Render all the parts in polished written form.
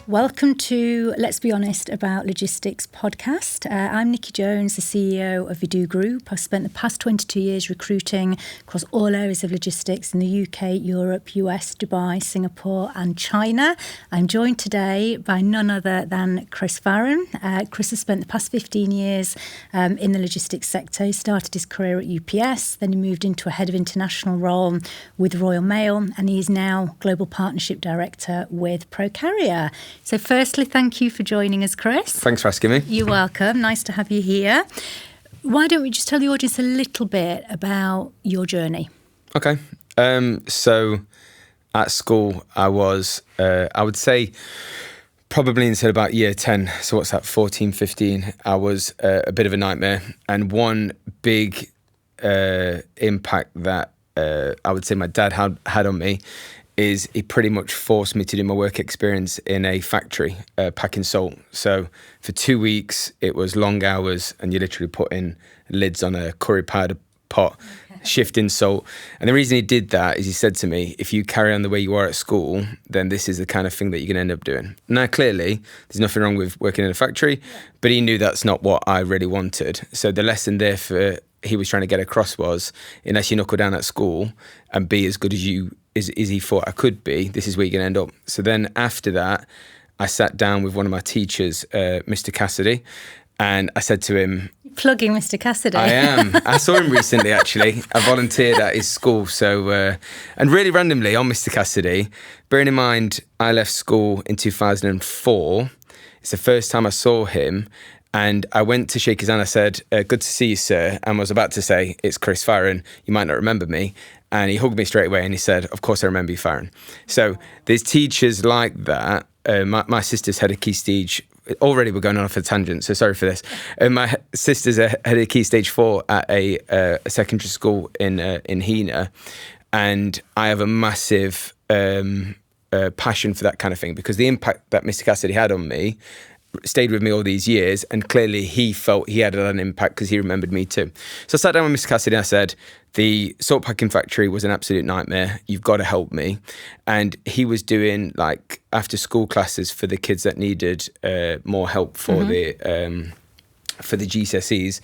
Welcome to Let's Be Honest About Logistics podcast. I'm Nicky Jones, the CEO of Vidu Group. I've spent the past 22 years recruiting across all areas of logistics in the UK, Europe, US, Dubai, Singapore and China. I'm joined today by none other than Chris Farren. Chris has spent the past 15 years in the logistics sector. He started his career at UPS, then he moved into a head of international role with Royal Mail, and he is now Global Partnership Director with Procarrier. So firstly, thank you for joining us, Chris. Thanks for asking me. You're welcome. Nice to have you here. Why don't we just tell the audience a little bit about your journey? Okay. So at school, I was, I would say, probably until about year 10. So what's that, 14, 15, I was a bit of a nightmare. And one big impact that I would say my dad had on me is he pretty much forced me to do my work experience in a factory packing salt. So for 2 weeks, it was long hours and you literally put in lids on a curry powder pot, shifting salt. And the reason he did that is he said to me, if you carry on the way you are at school, then this is the kind of thing that you're going to end up doing. Now, clearly, there's nothing wrong with working in a factory, but he knew that's not what I really wanted. So the lesson there for he was trying to get across was, unless you knuckle down at school and be as good as he thought I could be, this is where you're going to end up. So then after that, I sat down with one of my teachers, Mr. Cassidy, and I said to him... Plugging Mr. Cassidy. I am. I saw him recently, actually. I volunteered at his school. So, and really randomly on Mr. Cassidy, bearing in mind, I left school in 2004. It's the first time I saw him. And I went to shake his hand. I said, good to see you, sir. And was about to say, it's Chris Farren. You might not remember me. And he hugged me straight away and he said, of course I remember you, Farren. So there's teachers like that. My sister's head of key stage. Already we're going on off a tangent, so sorry for this. My sister's head of key stage 4 at a secondary school in Hina. And I have a massive passion for that kind of thing because the impact that Mr. Cassidy had on me stayed with me all these years, and clearly he felt he had an impact because he remembered me too. So I sat down with Mr. Cassidy and I said, the salt packing factory was an absolute nightmare. You've got to help me. And he was doing like after school classes for the kids that needed more help for the GCSEs.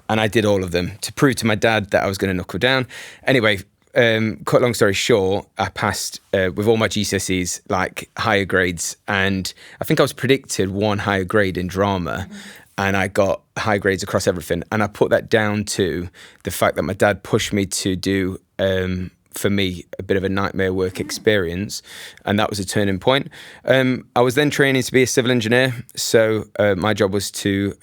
And I did all of them to prove to my dad that I was going to knuckle down. Anyway, cut long story short, I passed with all my GCSEs, like higher grades. And I think I was predicted one higher grade in drama. And I got high grades across everything. And I put that down to the fact that my dad pushed me to do, for me, a bit of a nightmare work experience. And that was a turning point. I was then training to be a civil engineer. So my job was to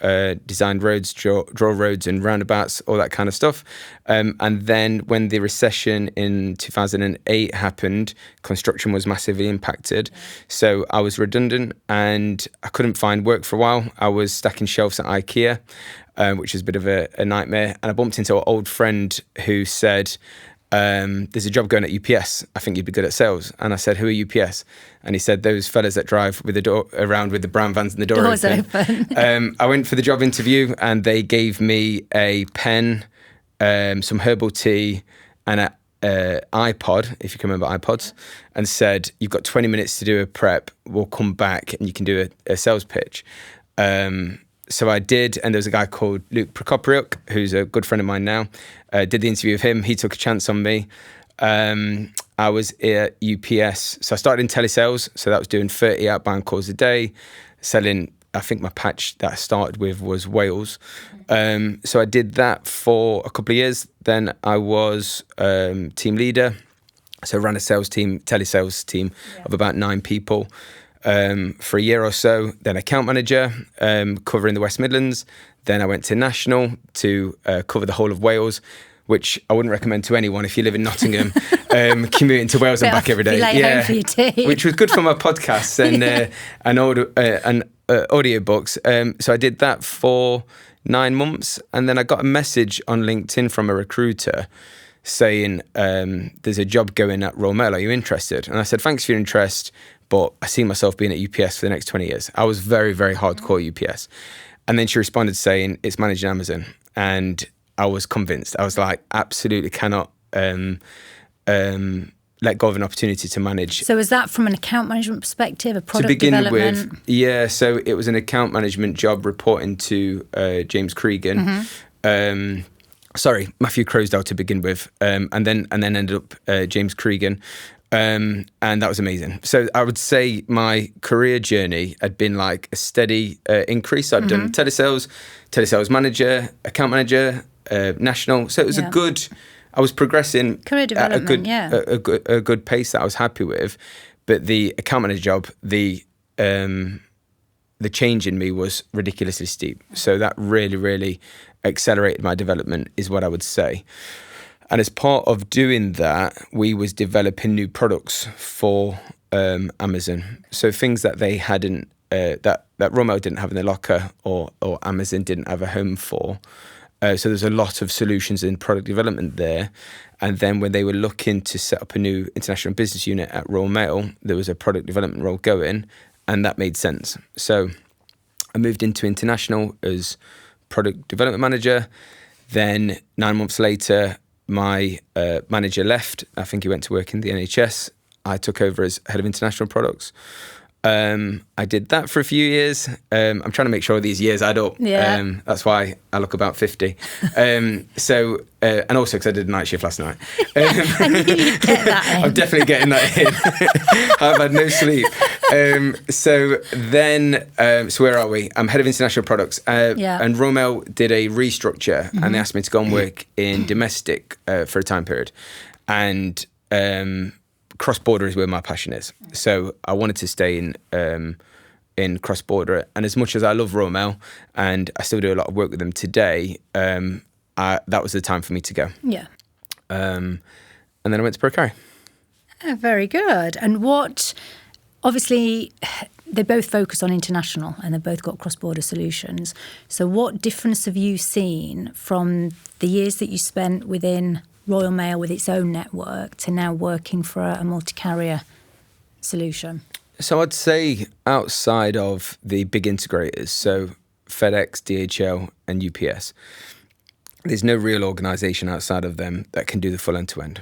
design roads, draw roads and roundabouts, all that kind of stuff. And then when the recession in 2008 happened, construction was massively impacted. So I was redundant and I couldn't find work for a while. I was stacking shelves at IKEA, which was a bit of a nightmare. And I bumped into an old friend who said, there's a job going at UPS. I think you'd be good at sales. And I said, who are UPS? And he said, those fellas that drive with the door around with the brown vans and the doors open. I went for the job interview and they gave me a pen, some herbal tea and an iPod, if you can remember iPods, and said, you've got 20 minutes to do a prep. We'll come back and you can do a sales pitch. So I did, and there was a guy called Luke Prokopriuk, who's a good friend of mine now. Did the interview with him. He took a chance on me. I was at UPS. So I started in telesales. So that was doing 30 outbound calls a day, selling, I think my patch that I started with was Wales. So I did that for a couple of years. Then I was team leader. So I ran a sales team, telesales team of about 9 people. For a year or so, then account manager, covering the West Midlands. Then I went to national to cover the whole of Wales, which I wouldn't recommend to anyone if you live in Nottingham, commuting to Wales and back every day. Home for your tea. Which was good for my podcasts and audiobooks. So I did that for 9 months, and then I got a message on LinkedIn from a recruiter saying, there's a job going at Royal Mail, are you interested? And I said, thanks for your interest, but I see myself being at UPS for the next 20 years. I was very, very hardcore UPS. And then she responded saying, it's managing Amazon. And I was convinced. I was like, absolutely cannot let go of an opportunity to manage. So is that from an account management perspective, a product to begin development? with, yeah. So it was an account management job reporting to James Cregan. Sorry, Matthew Crosdale to begin with, and then ended up James Cregan. And that was amazing. So I would say my career journey had been like a steady increase. I'd done telesales manager, account manager, national. So it was a good. I was progressing career development, a good pace that I was happy with. But the account manager job, the change in me was ridiculously steep. So that really, really accelerated my development, is what I would say. And as part of doing that, we was developing new products for Amazon. So things that they hadn't, that Royal Mail didn't have in their locker, or Amazon didn't have a home for. So there's a lot of solutions in product development there. And then when they were looking to set up a new international business unit at Royal Mail, there was a product development role going, and that made sense. So I moved into international as product development manager. Then 9 months later, my manager left. I think he went to work in the NHS. I took over as head of international products. I did that for a few years. I'm trying to make sure these years add up. Yeah. That's why I look about 50. And also because I did a night shift last night. I knew you'd get that in. I'm definitely getting that in. I've had no sleep. So where are we? I'm head of international products. And Royal Mail did a restructure, and they asked me to go and work in domestic for a time period. And cross-border is where my passion is. So I wanted to stay in cross-border. And as much as I love Royal Mail, and I still do a lot of work with them today, that was the time for me to go. Yeah. And then I went to Procarrier. Oh, very good. And obviously, they both focus on international, and they've both got cross-border solutions. So what difference have you seen from the years that you spent within Royal Mail with its own network to now working for a multi-carrier solution? So I'd say outside of the big integrators, so FedEx, DHL and UPS, there's no real organisation outside of them that can do the full end-to-end.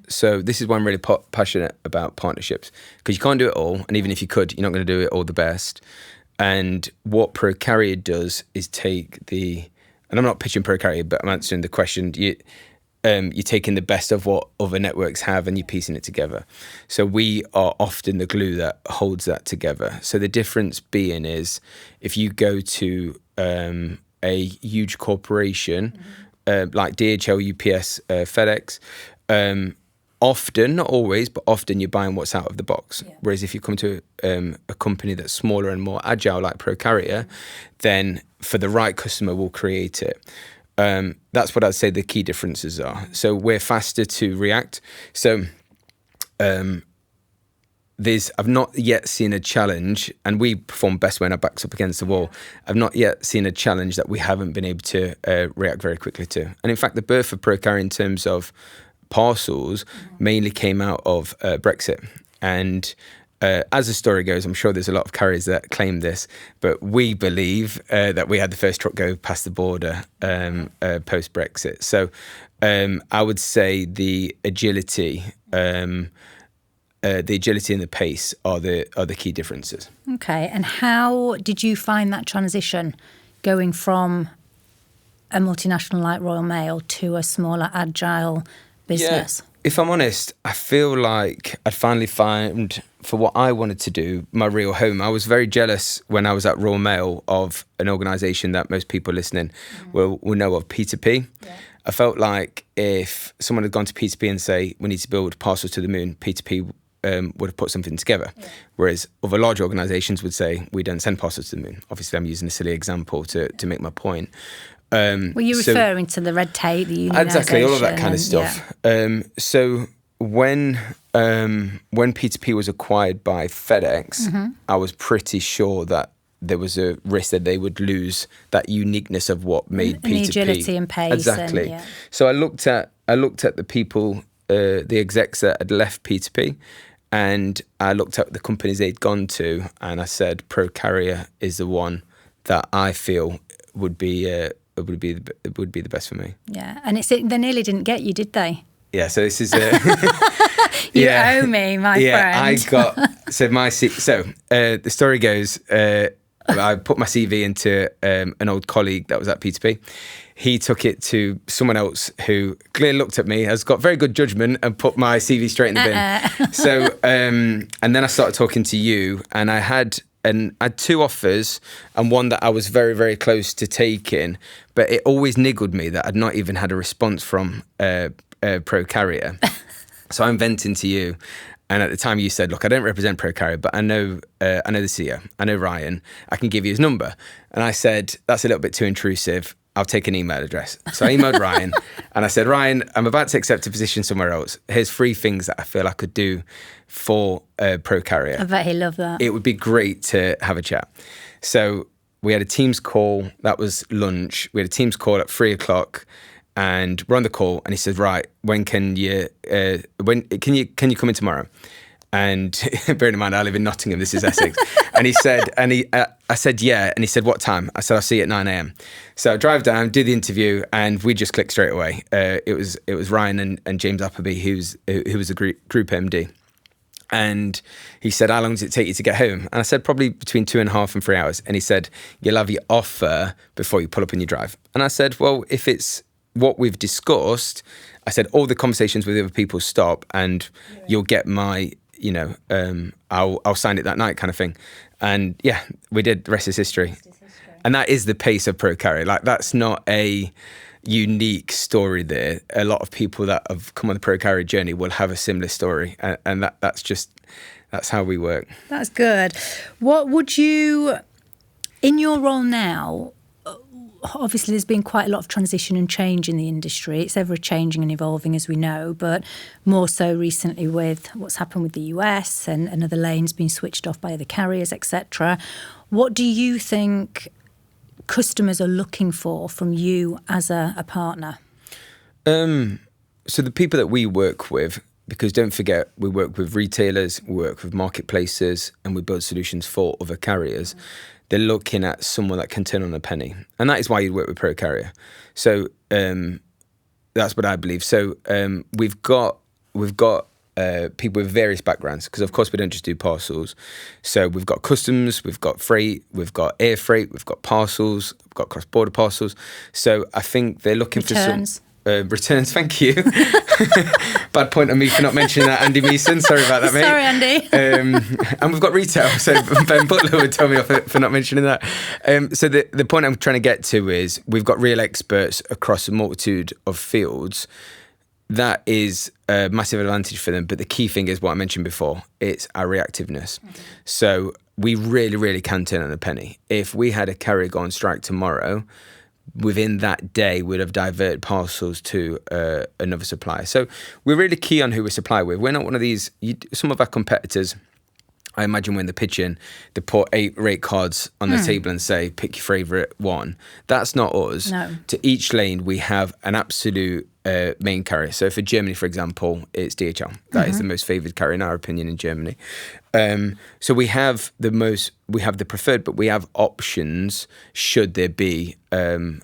So this is why I'm really passionate about partnerships, because you can't do it all, and even if you could, you're not going to do it all the best. And what Procarrier does is and I'm not pitching Procarrier, but I'm answering the question. You're taking the best of what other networks have and you're piecing it together. So we are often the glue that holds that together. So the difference being is if you go to a huge corporation like DHL, UPS, FedEx, often, not always, but often you're buying what's out of the box. Yeah. Whereas if you come to a company that's smaller and more agile like Procarrier, then for the right customer, we'll create it. That's what I'd say the key differences are. So we're faster to react. So I've not yet seen a challenge, and we perform best when our back's up against the wall. I've not yet seen a challenge that we haven't been able to react very quickly to. And in fact, the birth of Procarrier in terms of parcels mainly came out of Brexit. And as the story goes, I'm sure there's a lot of carriers that claim this, but we believe that we had the first truck go past the border post-Brexit. So I would say the agility and the pace are the key differences. Okay, and how did you find that transition going from a multinational like Royal Mail to a smaller, agile business? Yeah. If I'm honest, I feel like I'd finally found, for what I wanted to do, my real home. I was very jealous when I was at Royal Mail of an organisation that most people listening will know of, P2P. Yeah. I felt like if someone had gone to P2P and say, we need to build parcels to the moon, P2P would have put something together. Yeah. Whereas other large organisations would say, we don't send parcels to the moon. Obviously, I'm using a silly example to make my point. Were you referring to the red tape, the unionisation? Exactly, all of that kind of stuff. Yeah. So when P2P was acquired by FedEx, I was pretty sure that there was a risk that they would lose that uniqueness of what made P2P. Agility and pace. Exactly. So I looked at the people, the execs that had left P2P, and I looked at the companies they'd gone to, and I said, Procarrier is the one that I feel would be the best for me. Yeah, and they nearly didn't get you, did they? Yeah, so this is You owe me, my friend. The story goes, I put my CV into an old colleague that was at P2P. He took it to someone else who clearly looked at me, has got very good judgment, and put my CV straight in the bin. So, and then I started talking to you, and I had 2 offers and one that I was very, very close to taking, but it always niggled me that I'd not even had a response from Pro Carrier. So I'm venting to you. And at the time you said, look, I don't represent Pro Carrier, but I know the CEO, I know Ryan, I can give you his number. And I said, that's a little bit too intrusive. I'll take an email address. So I emailed Ryan and I said, Ryan, I'm about to accept a position somewhere else. Here's 3 things that I feel I could do for Pro Carrier. I bet he'll love that. It would be great to have a chat. So we had a Teams call. That was lunch. We had a Teams call at 3:00. And we're on the call, and he said, "Right, when can you come in tomorrow?" And bearing in mind, I live in Nottingham. This is Essex. And he said, I said, "Yeah." And he said, "What time?" I said, "I'll see you at 9 a.m." So I drive down, do the interview, and we just clicked straight away. It was Ryan and James Appleby, who was the group MD. And he said, "How long does it take you to get home?" And I said, "Probably between 2.5 and 3 hours." And he said, "You'll have your offer before you pull up in your drive." And I said, "Well, if it's what we've discussed," I said, "all the conversations with other people stop, and you'll get my, I'll sign it that night," kind of thing. And yeah, we did. The rest is history. And that is the pace of Pro Carrier. Like, that's not a unique story there. A lot of people that have come on the Pro Carrier journey will have a similar story, and that's how we work. That's good. What would you, in your role now? Obviously, there's been quite a lot of transition and change in the industry. It's ever changing and evolving, as we know, but more so recently with what's happened with the US and other lanes being switched off by other carriers, etc. What do you think customers are looking for from you as a partner? So the people that we work with, because don't forget, we work with retailers, we work with marketplaces, and we build solutions for other carriers. They're looking at someone that can turn on a penny. And that is why you work with Pro Carrier. So that's what I believe. So we've got people with various backgrounds, because of course we don't just do parcels. So we've got customs, we've got freight, we've got air freight, we've got parcels, we've got cross-border parcels. So I think they're looking for some... returns, thank you. Bad point on me for not mentioning that, Andy Meeson. Sorry about that, mate. Sorry, Andy. And we've got retail, so Ben Butler would tell me off for not mentioning that. So the point I'm trying to get to is we've got real experts across a multitude of fields. That is a massive advantage for them. But the key thing is what I mentioned before. It's our reactiveness. Mm-hmm. So we really, really can turn on a penny. If we had a carrier go on strike tomorrow, within that day, we'd have diverted parcels to another supplier. So we're really key on who we supply with. We're not one of these, some of our competitors, I imagine when they're pitching, they put 8 rate cards on the table and say, pick your favourite one. That's not us. No. To each lane, we have an absolute main carrier. So for Germany, for example, it's DHL. That is the most favoured carrier, in our opinion, in Germany. So we have the preferred, but we have options should there be an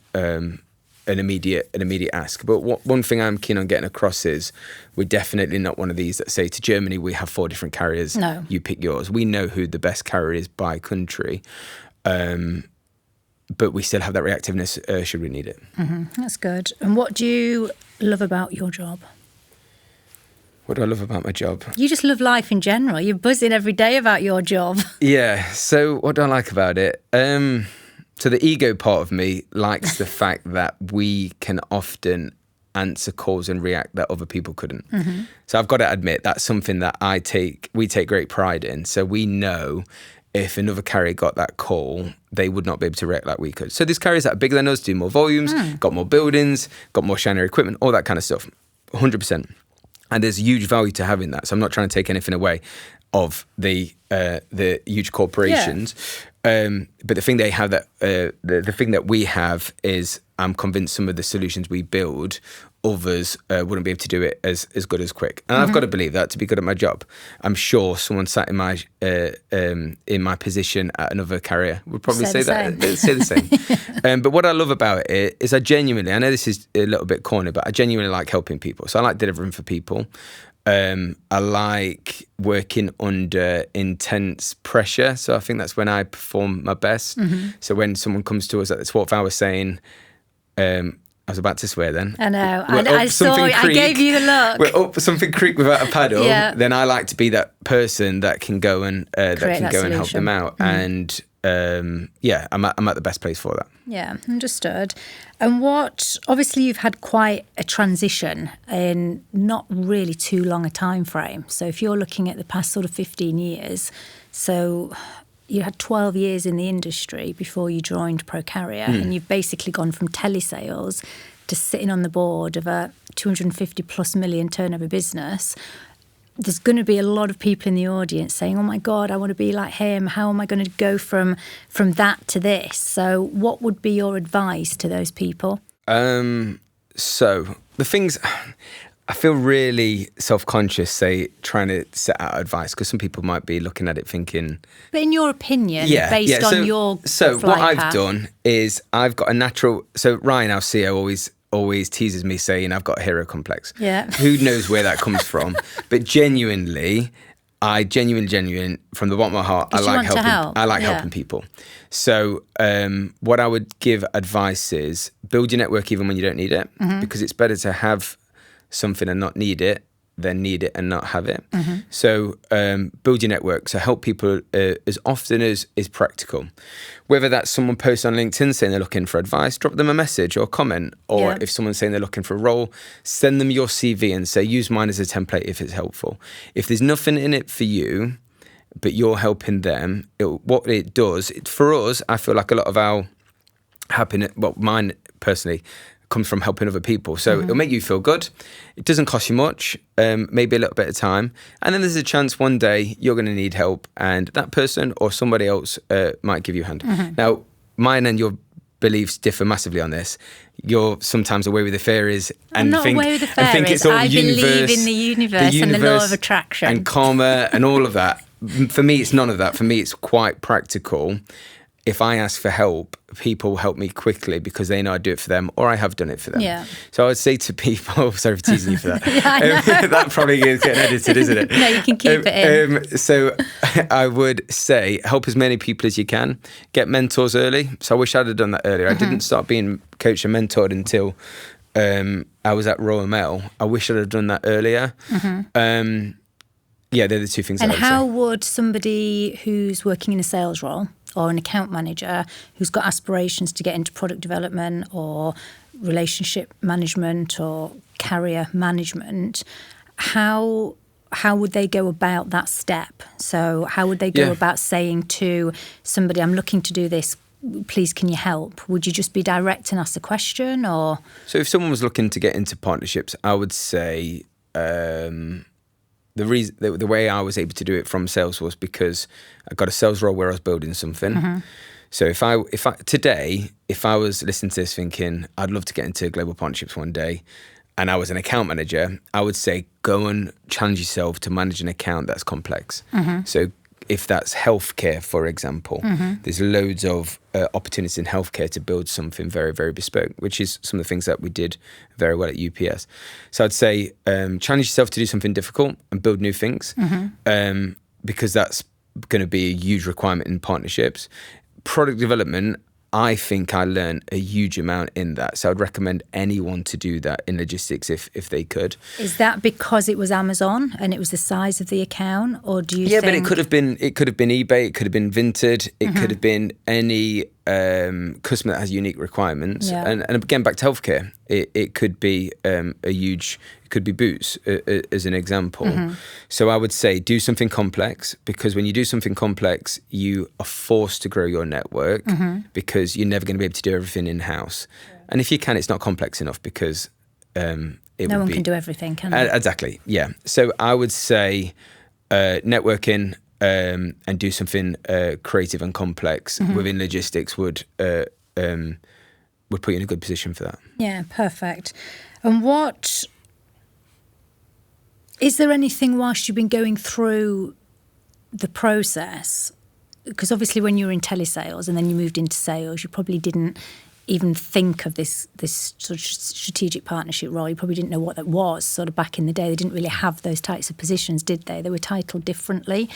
immediate ask. But one thing I'm keen on getting across is we're definitely not one of these that say to Germany, we have 4 different carriers. No. You pick yours. We know who the best carrier is by country. But we still have that reactiveness should we need it. Mm-hmm. That's good. And what do you love about your job? What do I love about my job? You just love life in general. You're buzzing every day about your job. Yeah. So what do I like about it? So the ego part of me likes the fact that we can often answer calls and react that other people couldn't. Mm-hmm. So I've got to admit that's something that we take great pride in. So we know if another carrier got that call, they would not be able to react like we could. So there's carriers that are bigger than us, do more volumes, got more buildings, got more shinier equipment, all that kind of stuff. 100%. And there's huge value to having that. So I'm not trying to take anything away of the huge corporations. Yeah. But the thing they have that the thing that we have is I'm convinced some of the solutions we build, others wouldn't be able to do it as good as quick. And I've got to believe that to be good at my job. I'm sure someone sat in my position at another carrier would probably say that. They'd say the same. But what I love about it is I know this is a little bit corny, but I genuinely like helping people. So I like delivering for people. I like working under intense pressure. So I think that's when I perform my best. So when someone comes to us at the 12th hour saying, I was about to swear then. I know. I saw. I gave you the look. We're up something creek without a paddle. Then I like to be that person that can go and help them out. And I'm at the best place for that. Yeah, understood. And obviously you've had quite a transition in not really too long a time frame. So if you're looking at the past sort of 15 years, so you had 12 years in the industry before you joined Procarrier, and you've basically gone from telesales to sitting on the board of a 250 plus million turnover business. There's going to be a lot of people in the audience saying, oh my God, I want to be like him. How am I going to go from that to this? So what would be your advice to those people? So the things... I feel really self-conscious, trying to set out advice, because some people might be looking at it thinking... But in your opinion, based on your So what I've done is I've got a natural... So Ryan, our CEO, always teases me saying I've got a hero complex. Yeah. Who knows where that comes from? But genuinely, from the bottom of my heart, I like helping. I like helping people. So what I would give advice is build your network even when you don't need it, because it's better to have something and not need it than need it and not have it. So build your network. So help people as often as is practical. Whether that's someone posts on LinkedIn saying they're looking for advice, drop them a message or comment. Or if someone's saying they're looking for a role, send them your CV and say, use mine as a template if it's helpful. If there's nothing in it for you, but you're helping them, what it does, for us, I feel like a lot of our happiness, mine personally, comes from helping other people. So it'll make you feel good. It doesn't cost you much, maybe a little bit of time. And then there's a chance one day you're going to need help and that person or somebody else might give you a hand. Now, mine and your beliefs differ massively on this. You're sometimes away with the fairies and think it's all I believe in the universe and the law of attraction. And karma and all of that. For me, it's none of that. For me, it's quite practical. If I ask for help, people help me quickly because they know I do it for them or I have done it for them. Yeah. So I would say to people, sorry for teasing you for that. That probably is getting edited, isn't it? No, you can keep it in. So I would say help as many people as you can. Get mentors early. So I wish I'd have done that earlier. I didn't start being coached and mentored until I was at Royal Mail. I wish I'd have done that earlier. They're the two things. And how would somebody who's working in a sales role or an account manager who's got aspirations to get into product development or relationship management or carrier management, how would they go about that step? So how would they go about saying to somebody, I'm looking to do this, please can you help? Would you just be direct and ask a question? Or so if someone was looking to get into partnerships, I would say the way I was able to do it from sales was because I got a sales role where I was building something. So if I was listening to this thinking I'd love to get into global partnerships one day, and I was an account manager, I would say go and challenge yourself to manage an account that's complex. So if that's healthcare, for example, there's loads of opportunities in healthcare to build something very, very bespoke, which is some of the things that we did very well at UPS. So I'd say challenge yourself to do something difficult and build new things, because that's going to be a huge requirement in partnerships. Product development, I think I learned a huge amount in that. So I'd recommend anyone to do that in logistics if they could. Is that because it was Amazon and it was the size of the account, or do you think... Yeah, but it could have been eBay, it could have been Vinted, it could have been any customer that has unique requirements. Yeah. And again, back to healthcare, it could be it could be Boots as an example. So I would say do something complex, because when you do something complex, you are forced to grow your network because you're never going to be able to do everything in-house. And if you can, it's not complex enough because no one can do everything, can they? Exactly, yeah. So I would say networking and do something creative and complex within logistics would put you in a good position for that. Yeah, perfect. And is there anything whilst you've been going through the process, because obviously when you were in telesales and then you moved into sales, you probably didn't even think of this sort of strategic partnership role. You probably didn't know what that was. Sort of back in the day, they didn't really have those types of positions, did they? They were titled differently.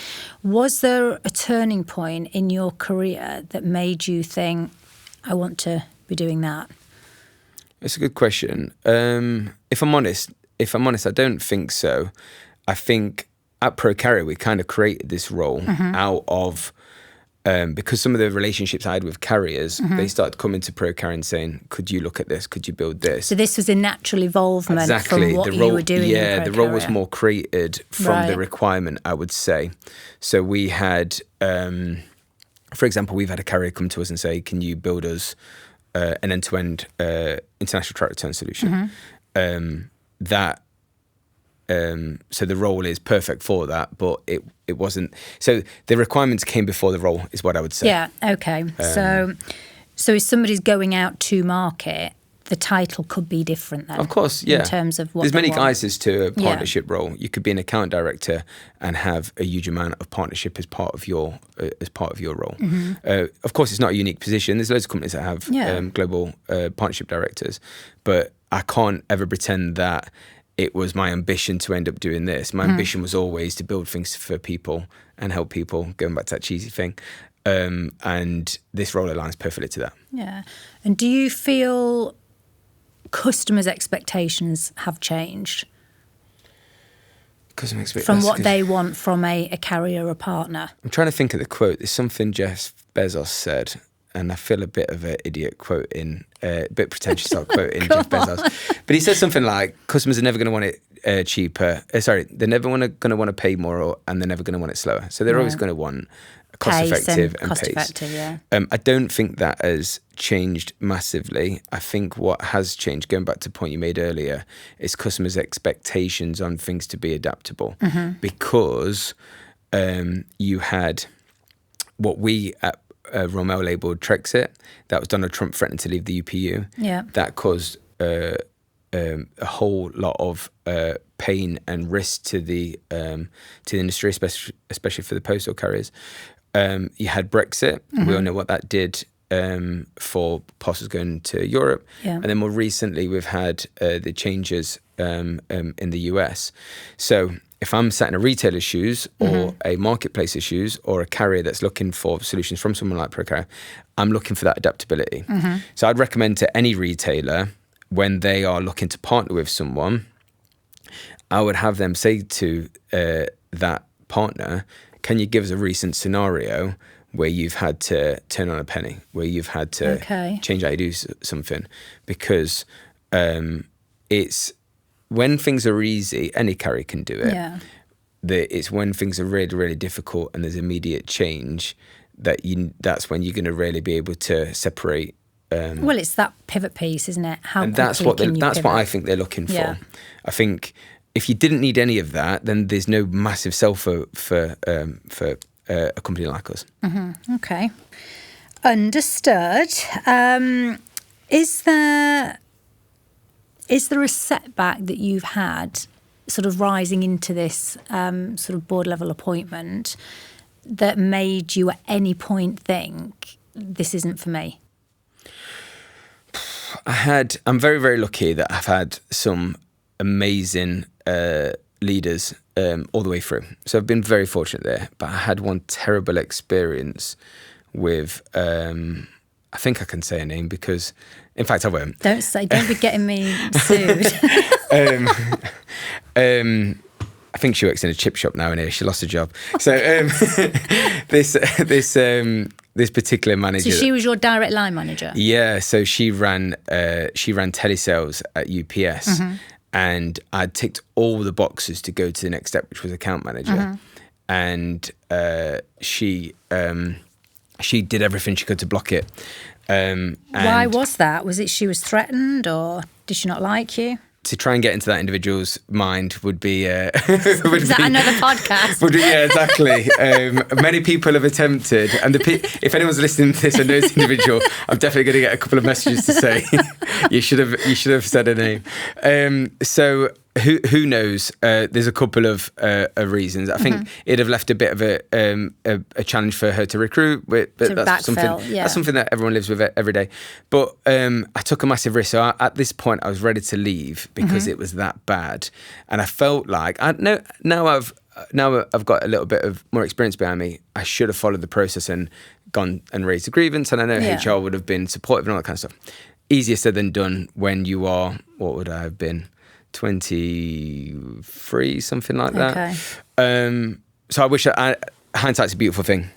Was there a turning point in your career that made you think, I want to be doing that? It's a good question. If I'm honest, I don't think so. I think at ProCarrier we kind of created this role out of. Because some of the relationships I had with carriers, they started coming to ProCarrier and saying, could you look at this? Could you build this? So this was a natural involvement from what you were doing. Yeah, the role was more created from the requirement, I would say. So we had, for example, we've had a carrier come to us and say, can you build us an end-to-end international track return solution? So the role is perfect for that, but it wasn't. So the requirements came before the role, is what I would say. Yeah. Okay. So if somebody's going out to market, the title could be different then. Of course, yeah. In terms of what there's many want. guises to a partnership role. You could be an account director and have a huge amount of partnership as part of your role. Of course, it's not a unique position. There's loads of companies that have global partnership directors, but I can't ever pretend that it was my ambition to end up doing this. My ambition was always to build things for people and help people, going back to that cheesy thing. And this role aligns perfectly to that. Yeah. And do you feel customers' expectations have changed? Customer expectations? From what they want from a carrier or a partner? I'm trying to think of the quote. There's something Jeff Bezos said, and I feel a bit of an idiot quoting, a bit pretentious start quoting Jeff Bezos. But he said something like, customers are never going to want it cheaper. They're never going to want to pay more, and they're never going to want it slower. So they're always going to want cost-effective and pace. Cost-effective, yeah. I don't think that has changed massively. I think what has changed, going back to the point you made earlier, is customers' expectations on things to be adaptable. Because you had what we at Rommel labelled Trexit. That was Donald Trump threatening to leave the UPU. Yeah. That caused a whole lot of pain and risk to the industry, especially for the postal carriers. You had Brexit. We all know what that did for parcels going to Europe. Yeah. And then more recently, we've had the changes in the US. So if I'm sat in a retailer's shoes or a marketplace's shoes or a carrier that's looking for solutions from someone like ProCarrier, I'm looking for that adaptability. So I'd recommend to any retailer, when they are looking to partner with someone, I would have them say to that partner, can you give us a recent scenario where you've had to turn on a penny, where you've had to change how you do something? Because it's when things are easy, any carrier can do it. Yeah. It's when things are really, really difficult and there's immediate change that's when you're going to really be able to separate. Well, it's that pivot piece, isn't it? And that's what I think they're looking for. Yeah. I think if you didn't need any of that, then there's no massive sell for a company like us. Okay, understood. Is there a setback that you've had, sort of rising into this sort of board level appointment, that made you at any point think this isn't for me? I'm very, very lucky that I've had some amazing leaders all the way through. So I've been very fortunate there. But I had one terrible experience with, I think I can say a name because, in fact, I won't. Don't be getting me sued. I think she works in a chip shop now, and she lost her job. So this particular manager. So she was your direct line manager. Yeah. So she ran telesales at UPS, and I'd ticked all the boxes to go to the next step, which was account manager, and she did everything she could to block it. Why was that? Was it she was threatened, or did she not like you? To try and get into that individual's mind would be... Is that another podcast? Yeah, exactly. Many people have attempted, and if anyone's listening to this and knows the individual, I'm definitely going to get a couple of messages to say, you should have said a name. So who knows? There's a couple of reasons. I think it'd have left a bit of a challenge for her to recruit, but that's something that everyone lives with every day. But I took a massive risk. So at this point, I was ready to leave because it was that bad, and I felt like now I've got a little bit of more experience behind me. I should have followed the process and gone and raised a grievance, and I know HR would have been supportive and all that kind of stuff. Easier said than done when you are, what would I have been, 23, something like that. Okay. So I wish hindsight's a beautiful thing.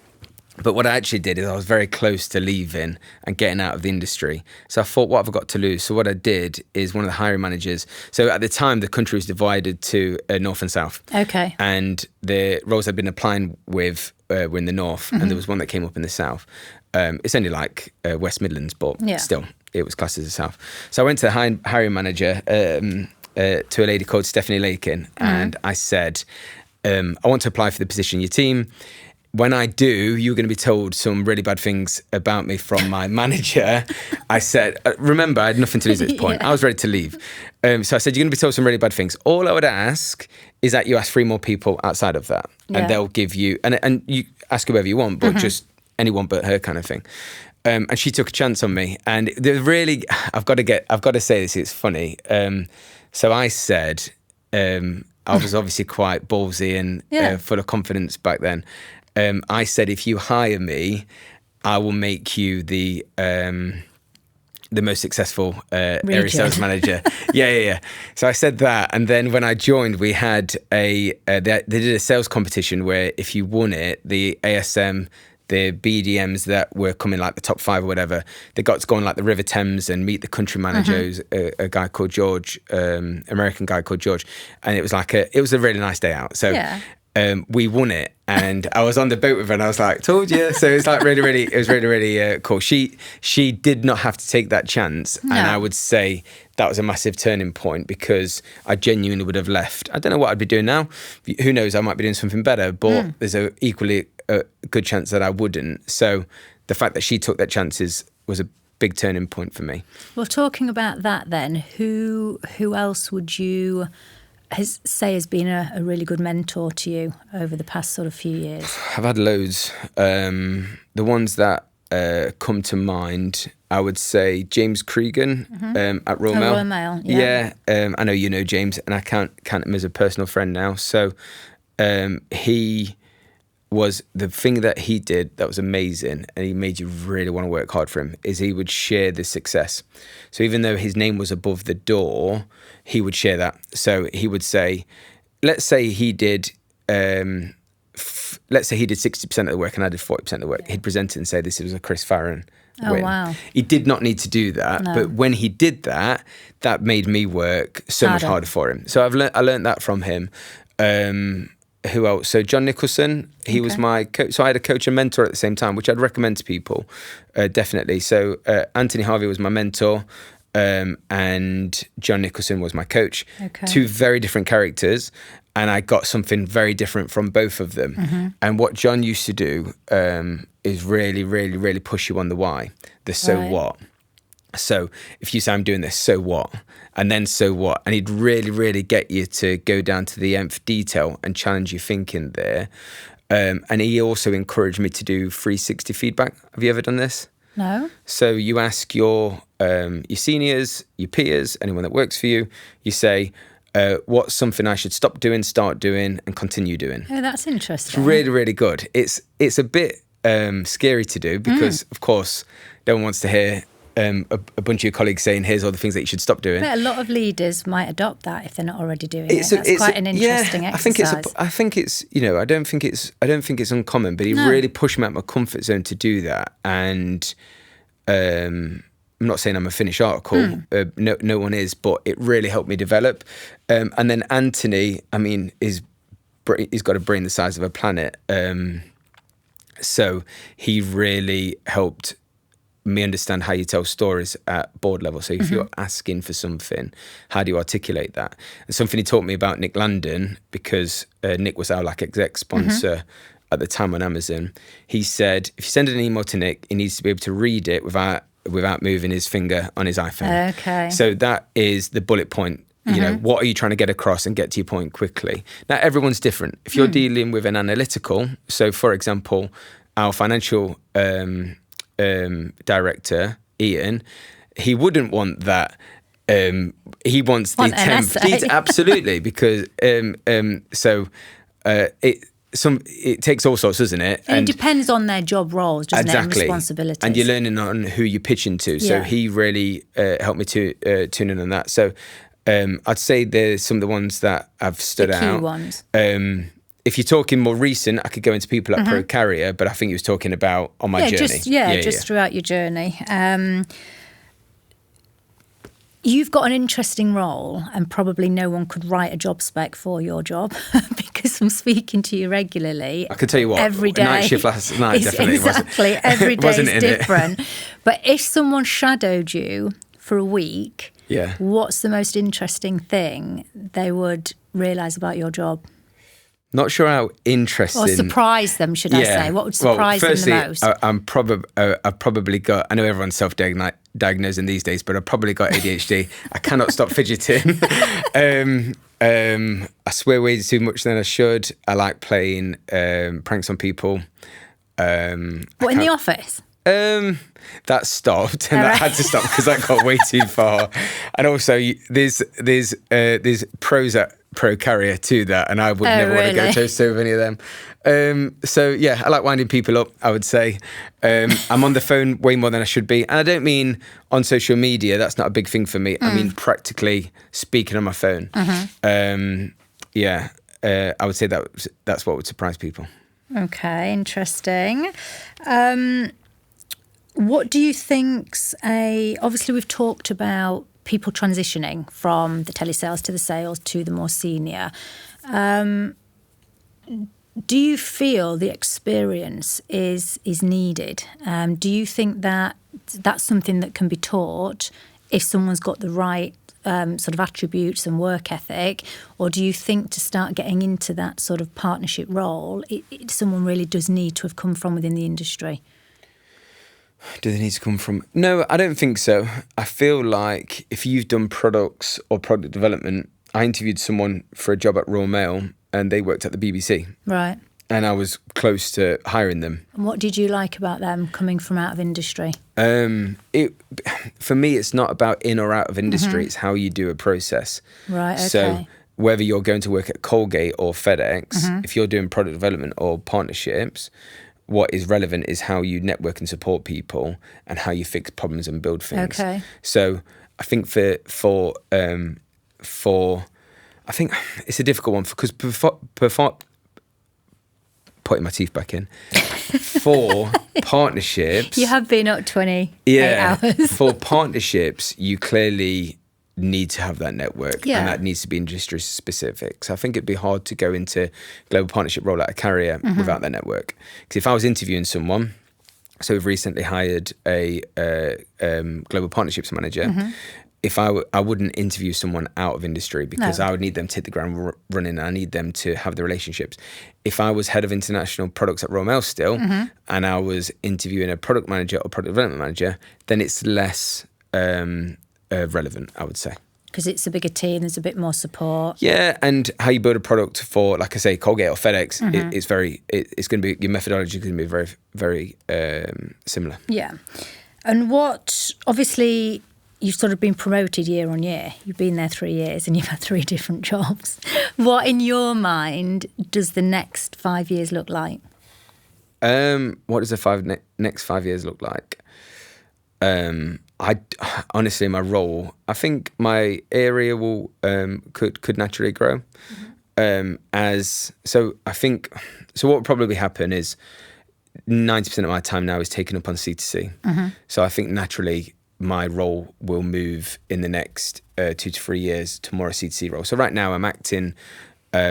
But what I actually did is I was very close to leaving and getting out of the industry. So I thought, what have I got to lose? So what I did is one of the hiring managers. So at the time, the country was divided to north and south. Okay. And the roles I'd been applying with were in the north, and there was one that came up in the south. It's only like West Midlands, but still, it was classed as the south. So I went to the hiring manager, to a lady called Stephanie Lakin, and I said, I want to apply for the position in your team. When I do, you're going to be told some really bad things about me from my manager. I said, remember, I had nothing to lose at this point. I was ready to leave. So I said, you're going to be told some really bad things. All I would ask is that you ask 3 more people outside of that. And they'll give you, and you ask whoever you want, but just anyone but her kind of thing. And she took a chance on me. And really, I've got to say this, it's funny. So I said, I was obviously quite ballsy and full of confidence back then. I said, if you hire me, I will make you the most successful area sales manager. Yeah. So I said that, and then when I joined, we had they did a sales competition where if you won it, the ASM, the BDMs that were coming like the top 5 or whatever, they got to go on like the River Thames and meet the country managers, a guy called George, American guy called George, and it was a really nice day out. So. Yeah. We won it, and I was on the boat with her, and I was like, "Told you." So it was like really cool. She did not have to take that chance, and I would say that was a massive turning point because I genuinely would have left. I don't know what I'd be doing now. Who knows? I might be doing something better, but there's a equally good chance that I wouldn't. So the fact that she took that chance was a big turning point for me. Well, talking about that, then, who else would you say has been a really good mentor to you over the past sort of few years? I've had loads. The ones that come to mind, I would say James Cregan at Royal Mail. Royal Mail, yeah. I know you know James, and I count him as a personal friend now. So he was, the thing that he did that was amazing, and he made you really want to work hard for him, is he would share the success. So even though his name was above the door, he would share that. So he would say, let's say he did 60% of the work and I did 40% of the work. He'd present it and say, this was a Chris Farren win. Oh, wow. He did not need to do that. No. But when he did that, that made me work so much harder for him. So I learned that from him. Who else? So John Nicholson, he was my coach. So I had a coach and mentor at the same time, which I'd recommend to people, definitely. So Anthony Harvey was my mentor, and John Nicholson was my coach. Okay. 2 very different characters, and I got something very different from both of them. And what John used to do is really, really, really push you on the why, the so what. So if you say, I'm doing this, so what? And then so what? And he'd really, really get you to go down to the nth detail and challenge your thinking there. And he also encouraged me to do 360 feedback. Have you ever done this? No. So you ask your seniors, your peers, anyone that works for you, you say, what's something I should stop doing, start doing, and continue doing? Oh, that's interesting. It's really, really good. It's a bit scary to do because, of course, no one wants to hear a bunch of your colleagues saying, here's all the things that you should stop doing. But a lot of leaders might adopt that if they're not already doing it. That's quite an interesting exercise. I think it's I don't think it's uncommon, but he really pushed me out of my comfort zone to do that. And I'm not saying I'm a finished article. No one is, but it really helped me develop. And then Anthony, I mean, he's got a brain the size of a planet. So he really helped me understand how you tell stories at board level. So if you're asking for something, how do you articulate that? And something he taught me about Nick Landon, because Nick was our exec sponsor at the time on Amazon. He said, if you send an email to Nick, he needs to be able to read it without moving his finger on his iPhone. Okay. So that is the bullet point You know, what are you trying to get across and get to your point quickly? Now, everyone's different. If you're dealing with an analytical, so for example, our financial director, Ian, he wouldn't want that. He wants the temp. Absolutely, because it takes all sorts, doesn't it? And it depends on their job roles, doesn't it? And responsibilities. And you're learning on who you're pitching to. So he really helped me to tune in on that. So I'd say there's some of the ones that have stood out. Key ones. If you're talking more recent, I could go into people like Pro Carrier, but I think he was talking about on my journey. Just throughout your journey. You've got an interesting role, and probably no one could write a job spec for your job because I'm speaking to you regularly. I can tell you what, every day. Night shift last night definitely wasn't. Exactly, every day is different. But if someone shadowed you for a week, what's the most interesting thing they would realise about your job? Not sure how interesting. Or surprise them, should I say? What would surprise them the most? I've probably got, I know everyone's self-diagnosing these days, but I've probably got ADHD. I cannot stop fidgeting. I swear way too much than I should. I like playing pranks on people. In the office? That stopped, and that had to stop because that got way too far. And also, there's Pro Carrier to that, and I would never want to go toe-to-toe with any of them. So yeah, I like winding people up, I would say. I'm on the phone way more than I should be, and I don't mean on social media. That's not a big thing for me. I mean practically speaking on my phone. I would say that's what would surprise people. Okay, interesting. What do you think's obviously we've talked about people transitioning from the telesales to the sales to the more senior. Do you feel the experience is needed? Do you think that that's something that can be taught if someone's got the right sort of attributes and work ethic? Or do you think to start getting into that sort of partnership role, someone really does need to have come from within the industry? Do they need to come from? No, I don't think so. I feel like if you've done products or product development, I interviewed someone for a job at Royal Mail and they worked at the BBC. Right. And I was close to hiring them. And what did you like about them coming from out of industry? For me, it's not about in or out of industry. It's how you do a process. Right, okay. So whether you're going to work at Colgate or FedEx, if you're doing product development or partnerships, what is relevant is how you network and support people and how you fix problems and build things. Okay. So I think for I think it's a difficult one because putting my teeth back in for partnerships. You have been up 28 hours. For partnerships, you clearly need to have that network, and that needs to be industry specific. So I think it'd be hard to go into global partnership role at a carrier without that network. Because if I was interviewing someone, so we've recently hired a global partnerships manager. If I wouldn't interview someone out of industry because I would need them to hit the ground running. I need them to have the relationships. If I was head of international products at Royal Mail still, and I was interviewing a product manager or product development manager, then it's less relevant, I would say. Because it's a bigger team, there's a bit more support. Yeah, and how you build a product for, like I say, Colgate or FedEx, it's going to be, your methodology is going to be very, very similar. Yeah. And obviously, you've sort of been promoted year on year. You've been there 3 years and you've had 3 different jobs. What, in your mind, does the next 5 years look like? What does the next 5 years look like? I honestly, my role, I think my area will could naturally grow. So what will probably happen is 90% of my time now is taken up on C2C. So I think naturally my role will move in the next 2 to 3 years to more a C2C role. So right now I'm acting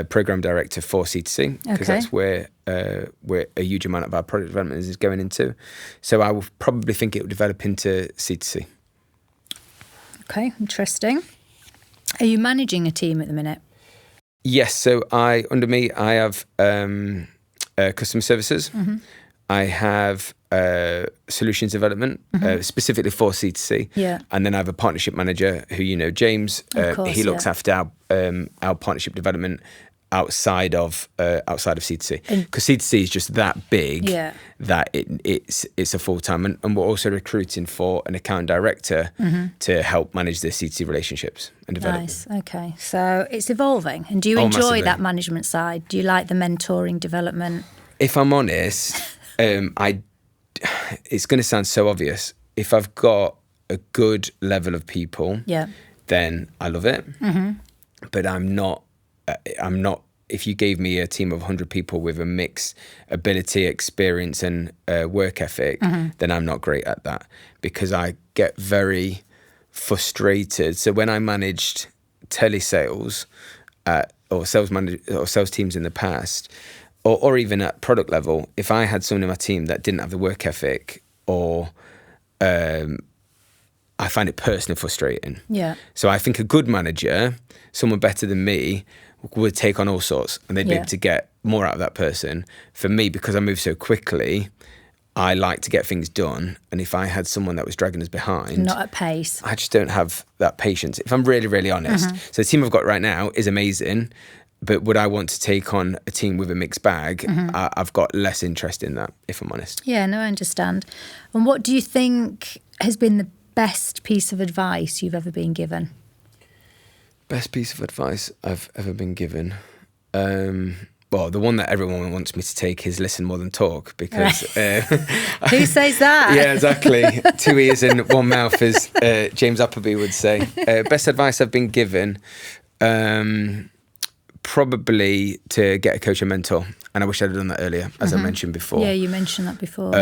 program director for C2C because that's where a huge amount of our product development is going into. So I will probably think it will develop into C2C. Okay, interesting. Are you managing a team at the minute? Yes. So under me, I have customer services. I have solutions development, specifically for C2C. Yeah. And then I have a partnership manager who, James, Of course, he looks after our partnership development outside of C2C, because C2C is just that big that it's a full time, and we're also recruiting for an account director to help manage the C2C relationships and develop. Nice. Okay, so it's evolving. And do you enjoy massively. That management side? Do you like the mentoring development? If I'm honest, it's going to sound so obvious. If I've got a good level of people, then I love it. But I'm not. If you gave me a team of 100 people with a mixed ability, experience, and work ethic, then I'm not great at that, because I get very frustrated. So when I managed telesales or sales teams in the past, or even at product level, if I had someone in my team that didn't have the work ethic, or I find it personally frustrating. Yeah. So I think a good manager, someone better than me, would take on all sorts, and they'd be able to get more out of that person. For me, because I move so quickly, I like to get things done. And if I had someone that was dragging us behind, not at pace, I just don't have that patience, if I'm really, really honest. So the team I've got right now is amazing, but would I want to take on a team with a mixed bag? I've got less interest in that, if I'm honest. Yeah, no, I understand. And what do you think has been the best piece of advice you've ever been given? Best piece of advice I've ever been given? Well, the one that everyone wants me to take is listen more than talk, because... Who says that? Yeah, exactly. 2 ears and 1 mouth, as James Appleby would say. Best advice I've been given, probably to get a coach and mentor. And I wish I'd have done that earlier, as I mentioned before. Yeah, you mentioned that before.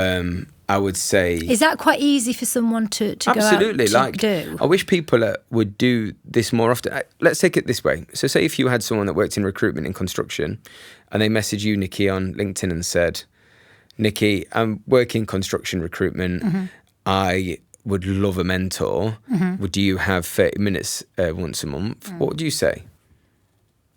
I would say... Is that quite easy for someone to absolutely, go out to do? I wish people would do this more often. Let's take it this way. So say if you had someone that worked in recruitment in construction, and they messaged you, Nicky, on LinkedIn and said, Nicky, I'm working construction recruitment. I would love a mentor. Would you have 30 minutes once a month? What would you say?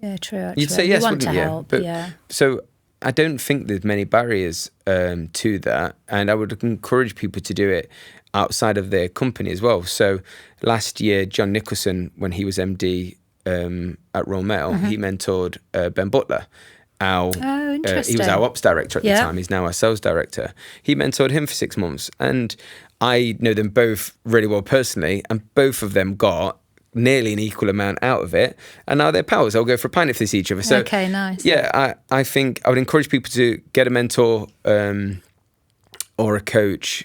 Yeah, true, actually. You'd say yes, wouldn't you? Help, but, so I don't think there's many barriers to that, and I would encourage people to do it outside of their company as well. So last year, John Nicholson, when he was MD at Royal Mail, he mentored Ben Butler. Interesting. He was our ops director at the time. He's now our sales director. He mentored him for 6 months, and I know them both really well personally, and both of them got nearly an equal amount out of it, and now they're pals. They'll go for a pint if they see each other. So, okay, nice. Yeah, I think I would encourage people to get a mentor or a coach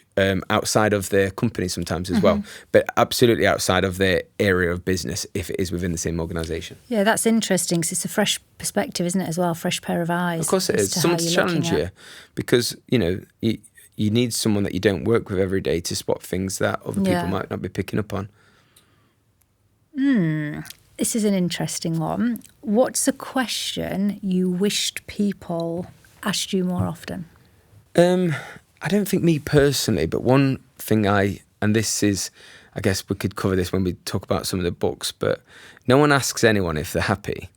outside of their company sometimes as well, but absolutely outside of their area of business if it is within the same organisation. Yeah, that's interesting, because it's a fresh perspective, isn't it, as well? Fresh pair of eyes. Of course it is. Someone to challenge you, because, you need someone that you don't work with every day to spot things that other people might not be picking up on. This is an interesting one. What's a question you wished people asked you more often? I don't think me personally, but one thing and this is, I guess we could cover this when we talk about some of the books, but no one asks anyone if they're happy.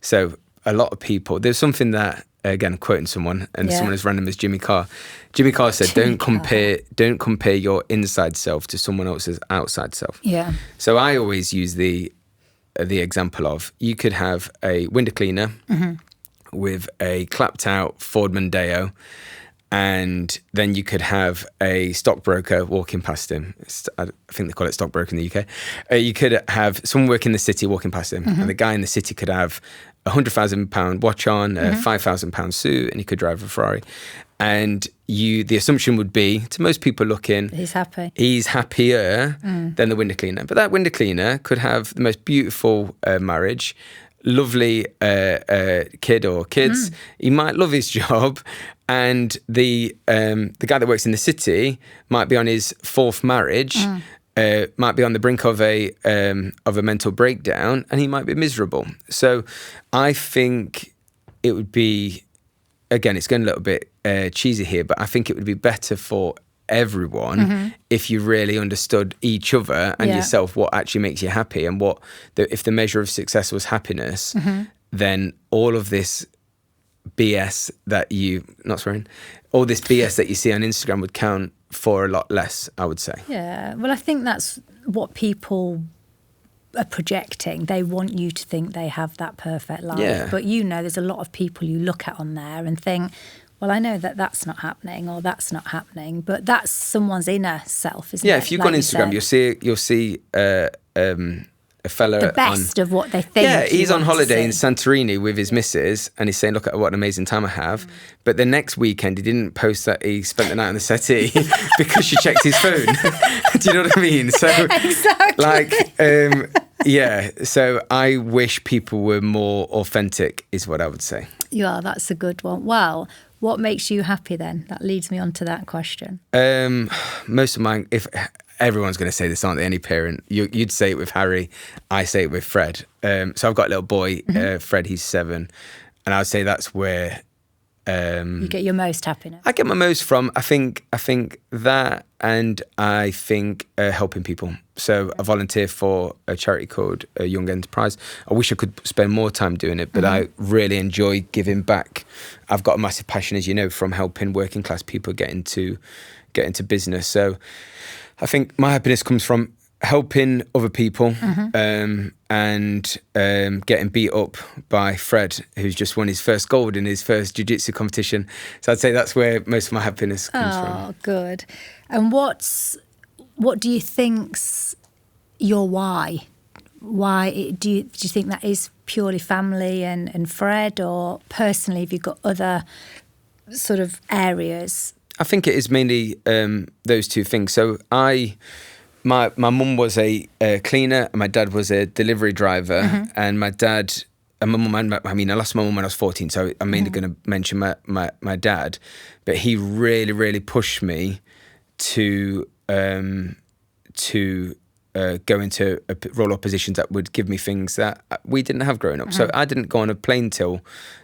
So a lot of people, there's something that, again, quoting someone, and someone as random as Jimmy Carr. Jimmy Carr said, don't compare your inside self to someone else's outside self. Yeah. So I always use the example of, you could have a window cleaner with a clapped out Ford Mondeo, and then you could have a stockbroker walking past him. I think they call it stockbroker in the UK. You could have someone working in the city walking past him, and the guy in the city could have a £100,000 watch on, a £5,000 suit, and he could drive a Ferrari. And the assumption would be, to most people looking, he's happy. He's happier than the window cleaner. But that window cleaner could have the most beautiful marriage, lovely kid or kids. He might love his job, and the guy that works in the city might be on his 4th marriage. Might be on the brink of a mental breakdown, and he might be miserable. So I think it would be, again, it's going a little bit cheesy here, but I think it would be better for everyone if you really understood each other and yourself, what actually makes you happy, and if the measure of success was happiness, then all of this BS that all this BS that you see on Instagram would count for a lot less, I would say. Yeah, well, I think that's what people are projecting. They want you to think they have that perfect life. Yeah. But there's a lot of people you look at on there and think, well, I know that that's not happening or that's not happening, but that's someone's inner self, isn't it? Yeah, if you go on Instagram, you'll see a fella the best of what they think. Yeah, he's on holiday in Santorini with his missus, and he's saying, "Look at what an amazing time I have." But the next weekend, he didn't post that he spent the night on the settee because she checked his phone. Do you know what I mean? So, exactly. Yeah. So I wish people were more authentic, is what I would say. Yeah, that's a good one. Well, what makes you happy then? That leads me on to that question. Most of mine, if everyone's going to say this, aren't they? Any parent, you'd say it with Harry, I say it with Fred. So I've got a little boy, Fred, he's 7, and I would say that's where you get your most happiness. I get my most from. I think that, and I think helping people. So I volunteer for a charity called Young Enterprise. I wish I could spend more time doing it, but I really enjoy giving back. I've got a massive passion, as you know, from helping working class people get into business. So I think my happiness comes from helping other people and getting beat up by Fred, who's just won his first gold in his first jiu-jitsu competition. So I'd say that's where most of my happiness comes from. Oh, good. And what do you think's your why? Why do you think that is purely family and Fred, or personally have you got other sort of areas? I think it is mainly those two things. So my mum was a cleaner and my dad was a delivery driver. And my dad and my mum, I lost my mum when I was 14, so I'm mainly going to mention my dad. But he really, really pushed me to go into roll-up positions that would give me things that we didn't have growing up. So I didn't go on a plane till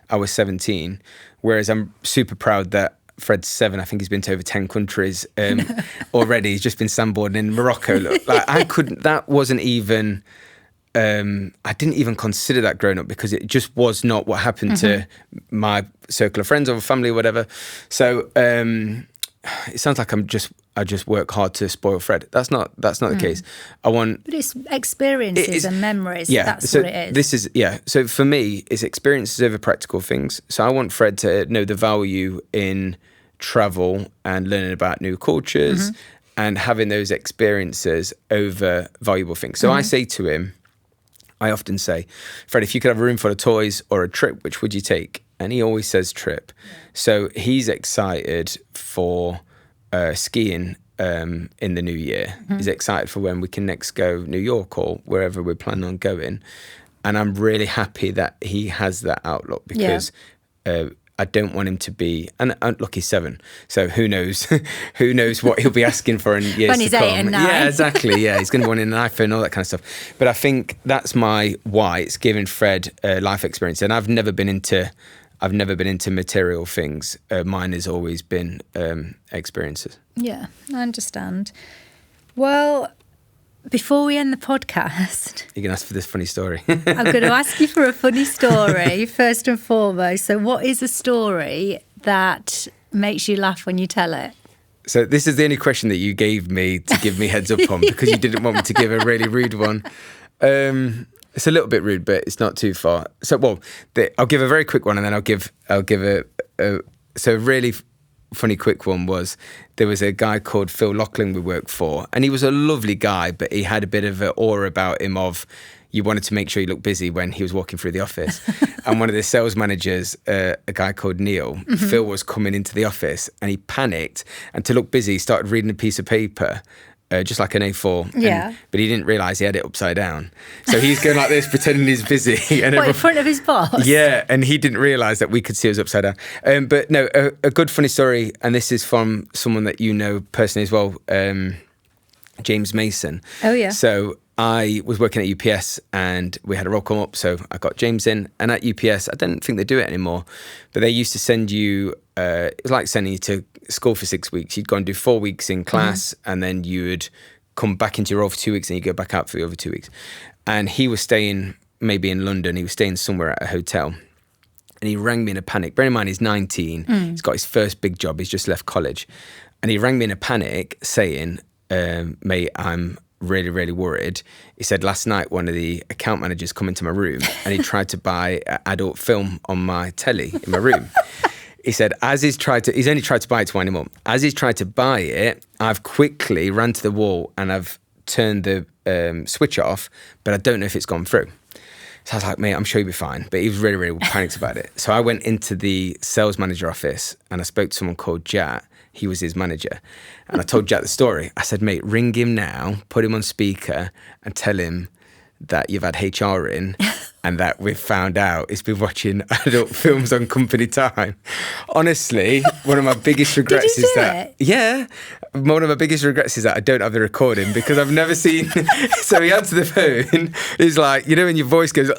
I was 17, whereas I'm super proud that Fred's 7. I think he's been to over 10 countries already. He's just been sandboarding in Morocco. That wasn't even, I didn't even consider that growing up because it just was not what happened to my circle of friends or family or whatever. So it sounds like I just work hard to spoil Fred. That's not the case. But it's experiences and memories. Yeah, that's what it is. So for me, it's experiences over practical things. So I want Fred to know the value in travel and learning about new cultures and having those experiences over valuable things. So I say to him, I often say, Fred, if you could have a room full of toys or a trip, which would you take? And he always says trip. So he's excited for skiing in the new year. He's excited for when we can next go New York or wherever we're planning on going. And I'm really happy that he has that outlook because I don't want him to be, and look, he's 7, so who knows what he'll be asking for in years when he's to come. 8 and 9. Yeah, exactly. Yeah, he's going to want an iPhone, all that kind of stuff. But I think that's my why. It's giving Fred life experience, and I've never been into material things. Mine has always been experiences. Yeah, I understand. Well, before we end the podcast, you're going to ask for this funny story. I'm going to ask you for a funny story first and foremost. So what is a story that makes you laugh when you tell it? So this is the only question that you gave me to give me heads up on because you didn't want me to give a really rude one. It's a little bit rude, but it's not too far. So, I'll give a very quick one, and then I'll give a really funny quick one was there was a guy called Phil Loughlin we worked for, and he was a lovely guy, but he had a bit of an aura about him of you wanted to make sure he looked busy when he was walking through the office. And one of the sales managers, a guy called Neil, Phil was coming into the office and he panicked, and to look busy, he started reading a piece of paper. Just like an A4. Yeah. But he didn't realise he had it upside down. So he's going like this, pretending he's busy. And in front of his boss? Yeah, and he didn't realise that we could see it was upside down. But no, a good funny story, and this is from someone that you know personally as well, James Mason. Oh, yeah. So I was working at UPS and we had a role come up, so I got James in. And at UPS, I don't think they do it anymore, but they used to send you, it was like sending you to school for 6 weeks. You'd go and do 4 weeks in class and then you would come back into your role for 2 weeks and you go back out for the other 2 weeks. And he was staying maybe in London, he was staying somewhere at a hotel. And he rang me in a panic. Bear in mind, he's 19. He's got his first big job. He's just left college. And he rang me in a panic saying, mate, I'm really, really worried. He said, last night, one of the account managers come into my room and he tried to buy an adult film on my telly in my room. He said, he's only tried to buy it to wind him up. As he's tried to buy it, I've quickly ran to the wall and I've turned the switch off, but I don't know if it's gone through. So I was like, mate, I'm sure you'll be fine. But he was really, really panicked about it. So I went into the sales manager office and I spoke to someone called Jack. He was his manager. And I told Jack the story. I said, mate, ring him now, put him on speaker and tell him that you've had HR in and that we've found out he's been watching adult films on company time. Honestly, one of my biggest regrets is that... Yeah. One of my biggest regrets is that I don't have the recording because I've never seen... So he answered the phone. He's like, you know when your voice goes... like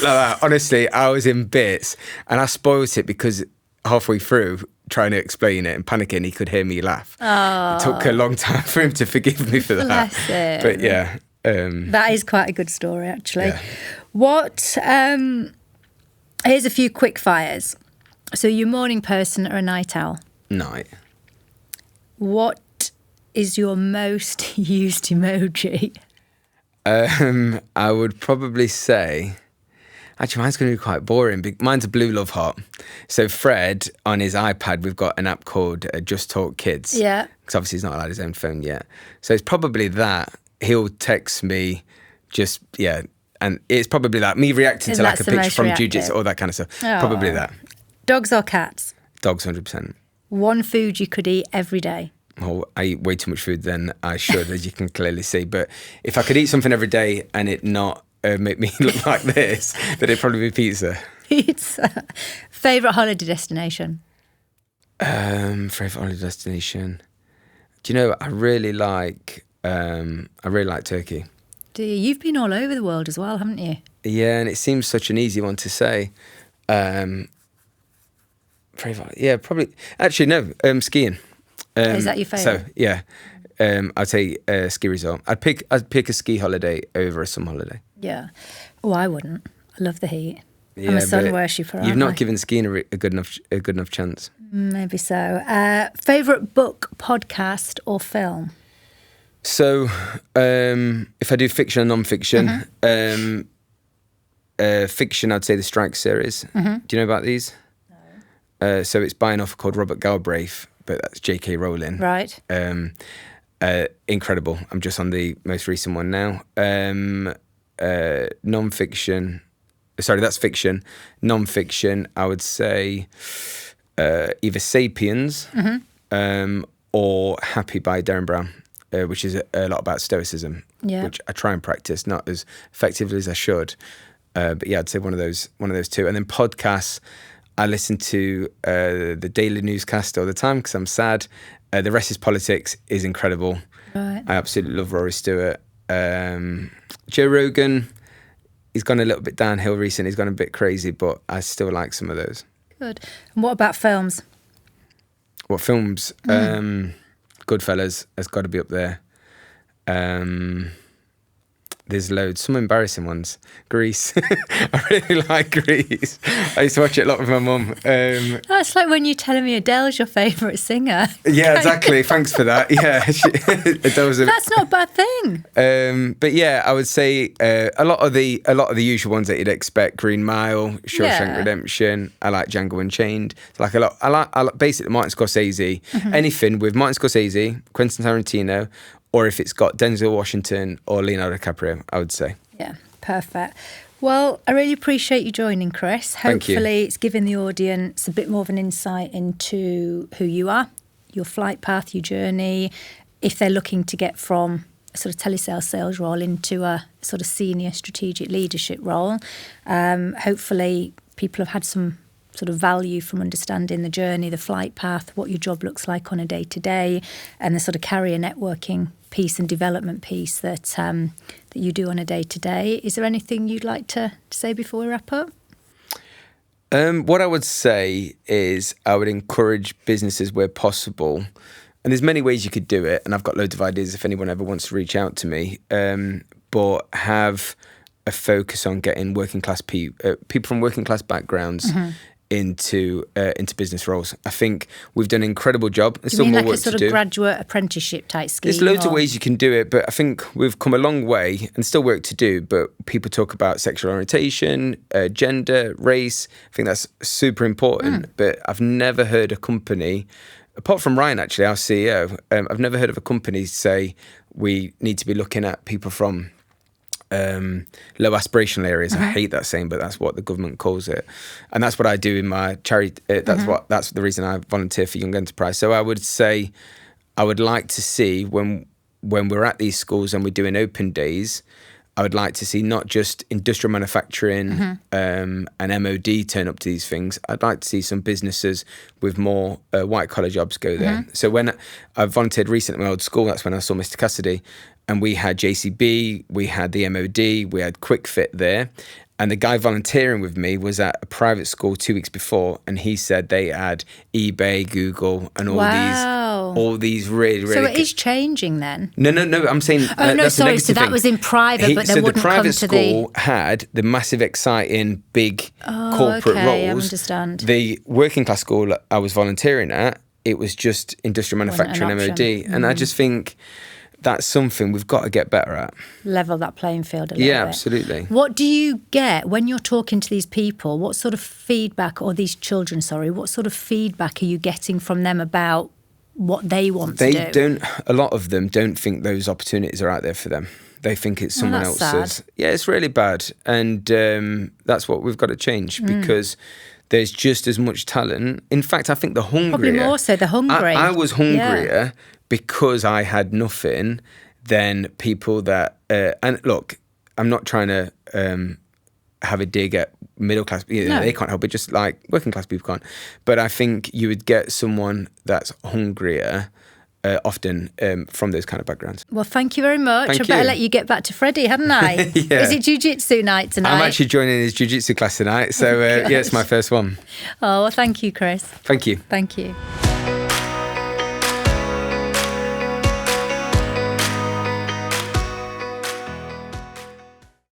that. Honestly, I was in bits and I spoiled it because halfway through trying to explain it and panicking, he could hear me laugh. Oh. It took a long time for him to forgive me for that. Bless him. But yeah... that is quite a good story, actually. Yeah. What? Here's a few quick fires. So, you're a morning person or a night owl? Night. What is your most used emoji? I would probably say... Actually, mine's going to be quite boring. Mine's a blue love heart. So Fred, on his iPad, we've got an app called Just Talk Kids. Yeah. Because obviously he's not allowed his own phone yet. So it's probably that. He'll text me just, yeah. And it's probably that. Me reacting to like a picture from Jiu-Jitsu, all that kind of stuff. Oh. Probably that. Dogs or cats? Dogs, 100%. One food you could eat every day? Oh, I eat way too much food than I should, as you can clearly see. But if I could eat something every day and it not make me look like this, then it'd probably be pizza. Pizza. Favourite holiday destination? Favourite holiday destination? Do you know, I really like Turkey. Do you? You've been all over the world as well, haven't you? Yeah, and it seems such an easy one to say. Yeah, probably. Actually, no. Skiing. Is that your favourite? So yeah, I'd say ski resort. I'd pick a ski holiday over a summer holiday. Yeah. Oh, I wouldn't. I love the heat. Yeah, I'm a sun worshipper. You've not given skiing a good enough chance. Maybe so. Favourite book, podcast, or film? So, if I do fiction and non-fiction, fiction, I'd say the Strike series. Do you know about these? No. So it's by an author called Robert Galbraith, but that's J.K. Rowling. Right. Incredible. I'm just on the most recent one now. Non-fiction. Sorry, that's fiction. Non-fiction, I would say either Sapiens or Happy by Darren Brown. Which is a lot about stoicism, which I try and practice, not as effectively as I should. But yeah, I'd say one of those two. And then podcasts, I listen to the Daily Newscast all the time because I'm sad. The Rest is Politics is incredible. Right. I absolutely love Rory Stewart. Joe Rogan, he's gone a little bit downhill recently. He's gone a bit crazy, but I still like some of those. Good. And what about films? What films? Goodfellas has got to be up there. There's loads. Some embarrassing ones. Grease. I really like Grease. I used to watch it a lot with my mum. That's like when you're telling me Adele's your favourite singer. Yeah, exactly. Thanks for that. Yeah, That's not a bad thing. But yeah, I would say a lot of the usual ones that you'd expect. Green Mile, Shawshank Redemption. I like Django Unchained. Like a lot. I like basically Martin Scorsese. Anything with Martin Scorsese, Quentin Tarantino, or if it's got Denzel Washington or Leonardo DiCaprio, I would say. Yeah, perfect. Well, I really appreciate you joining, Chris. Hopefully it's given the audience a bit more of an insight into who you are, your flight path, your journey, if they're looking to get from a sort of telesales sales role into a sort of senior strategic leadership role. Hopefully people have had some sort of value from understanding the journey, the flight path, what your job looks like on a day-to-day, and the sort of carrier networking piece and development piece that you do on a day-to-day. Is there anything you'd like to say before we wrap up? What I would say is I would encourage businesses where possible, and there's many ways you could do it, and I've got loads of ideas if anyone ever wants to reach out to me, but have a focus on getting working class people from working class backgrounds into business roles. I think we've done an incredible job. There's still more work to do. A sort of graduate apprenticeship type scheme? There's loads of ways you can do it, but I think we've come a long way and still work to do. But people talk about sexual orientation, gender, race. I think that's super important. But I've never heard a company, apart from Ryan, actually, our CEO, I've never heard of a company say we need to be looking at people from low aspirational areas. I hate that saying, but that's what the government calls it, and that's what I do in my charity. That's the reason I volunteer for Young Enterprise. So I would say I would like to see when we're at these schools and we're doing open days, I would like to see not just industrial manufacturing and MOD turn up to these things. I'd like to see some businesses with more white collar jobs go there. So when I volunteered recently at my old school, that's when I saw Mr. Cassidy. And we had JCB, we had the MOD, we had Quick Fit there. And the guy volunteering with me was at a private school 2 weeks before, and he said they had eBay, Google, and all these really. So it is changing then? No. I'm saying sorry. So that was in private, but they wouldn't come to the. So the private school had the massive, exciting, big corporate roles. I understand. The working class school I was volunteering at, it was just industrial manufacturing, MOD, and I just think that's something we've got to get better at. Level that playing field a little bit. Yeah, absolutely. What do you get when you're talking to these people? What sort of feedback, or these children, what sort of feedback are you getting from them about what they want to do? A lot of them don't think those opportunities are out there for them. They think it's someone else's. Sad. Yeah, it's really bad. And that's what we've got to change, because there's just as much talent. In fact, I think the hungrier... Probably more so, the hungry. I was hungrier because I had nothing than people that... and look, I'm not trying to have a dig at middle class. They can't help it, just like working class people can't. But I think you would get someone that's hungrier often from those kind of backgrounds. Well, thank you very much. I better let you get back to Freddie, hadn't I? Is it jiu-jitsu night tonight? I'm actually joining his jiu-jitsu class tonight. So, it's my first one. Oh, well, thank you, Chris. Thank you. Thank you.